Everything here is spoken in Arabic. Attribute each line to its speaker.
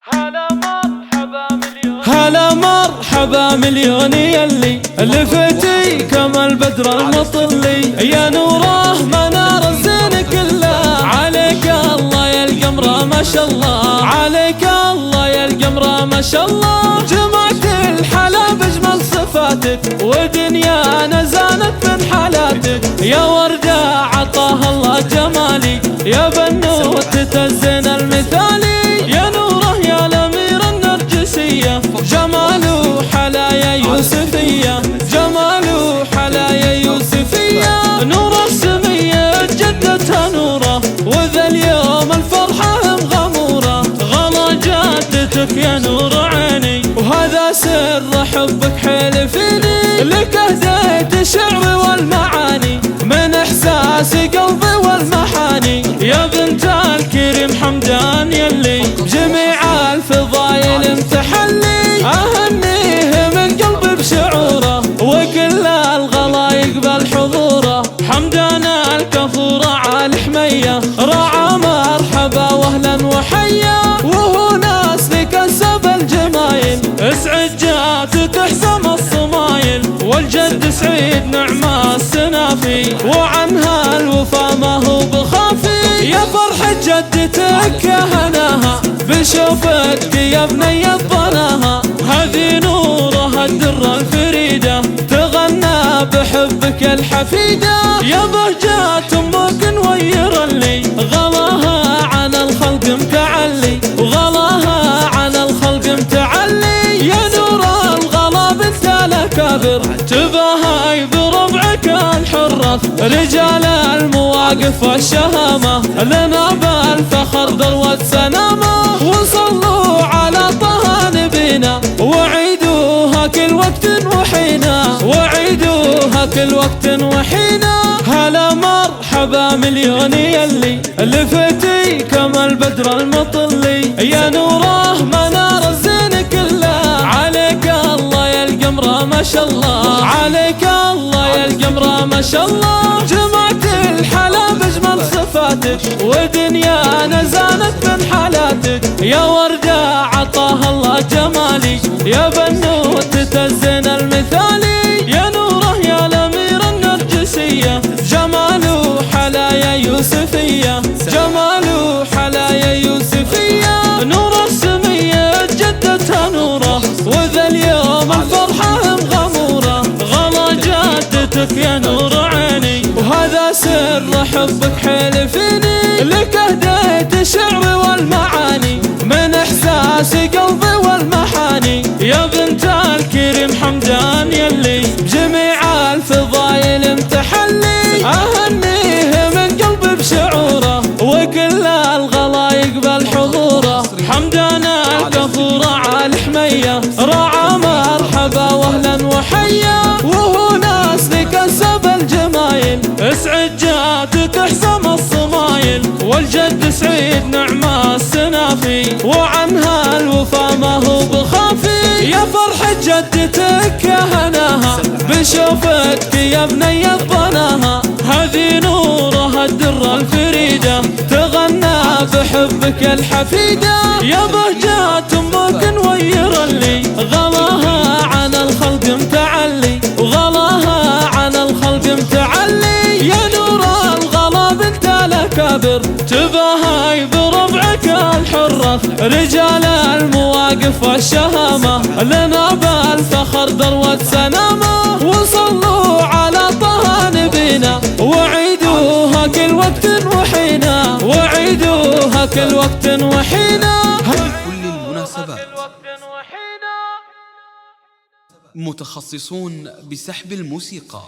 Speaker 1: هلا مرحبا مليون يلي لفتي كما البدر المطلي، يا نوره منار الزين كله، عليك الله يا القمره ما شاء الله، عليك الله يا القمره ما شاء الله. جمعت الحلا بجمل صفاتك ودنيانا زانت من حالاتك، يا وردة عطاها الله جمالي، يا بنوتة الزين المثالي، يا نوره يا الأميرة النرجسية، جماله حلايا يوسفية، جماله حلايا يوسفية، نوره سمية جدتها نوره، وذا اليوم الفرحة مغمورة، غلا جدتك يا نور عيني، وهذا سر حبك حيل فيني، لك اهديت الشعر والمعاني، من احساس قلبي والمحاني، يا بنت الكريم حمدان يلي بجميع الفضايل امتحلي، اهنيه من قلبي بشعوره، وكل الغلا يقبل حضوره، حمدان الكفور على الحميه، رعى مرحبا واهلا وحيا، وهو ناس لكسب الجمايل، اسعد جاتك احسم الصمايل، والجد سعيد نعم السنافي، وعنها الوفا ما هو بخافي، يا فرحة جدتك يا هناها بشوفتك يا بني الضناها، هذه نورها الدرة الفريدة تغنى بحبك الحفيدة، يا بهجات امك نوير اللي غلاها عن الخلق متعلي، وغلاها عن الخلق متعلي، يا نور الغلا بنت الاكابر تباهي بربعك الحرث، رجال المواقف والشهامة لنا بالفخر ذروة سنامة، وصلوا على طه نبينا وعيدوها كل وقت وحينا، وعيدوها كل وقت وحينا. هلا مرحبا مليون يلي لفتي كما البدر المطلي، يا نوره منار الزين كله، عليك الله يا القمره ما شاء الله، عليك الله يا القمره ما شاء الله. جمعت الحلا بجمل صفاتك ودنيانا زانت من حالاتك، يا وردة عطاها الله جمالي، يا بنوتة الزين المثالي، يا نوره يا الأميرة النرجسية، جماله حلايا يوسفية، جماله حلايا يوسفية، نوره سمية جدتها نوره، وذا اليوم الفرحة مغمورة، غلا جدتك يا نور عيني، وهذا سر حبك حيل فيني، لك اهديت الشعر والمعاني، من احساس قلبي والمحاني، يا بنت الكريم حمدان يلي بجميع الفضايل امتحلي، اهنيه من قلبي بشعوره، وكل الغلا يقبل حضوره، حمدان الكفور على الحميه، رعى مرحبا واهلا وحيا، وهو ناس لكسب الجمايل، اسعد جاتك احسم الصمايل، والجد سعيد نعم السنافي، وعنها الوفا ما هو بخافي، يا فرحة جدتك يا هناها بشوفتك يا بني الضناها، هذه نورها الدرة الفريدة تغنى بحبك الحفيدة، يا بهجات امك نوير اللي غلاها عن الخلق متعلي، وغلاها عن الخلق متعلي، يا نور الغلا بنت الاكابر تباهي بربعك الحرث، رجال المواقف والشهامة لنا بالفخر ذروة سنامة، وصلوا على طه نبينا وعيدوها كل وقت وحينا، وعيدوها كل وقت وحينا.
Speaker 2: كل المناسبات متخصصون بسحب الموسيقى.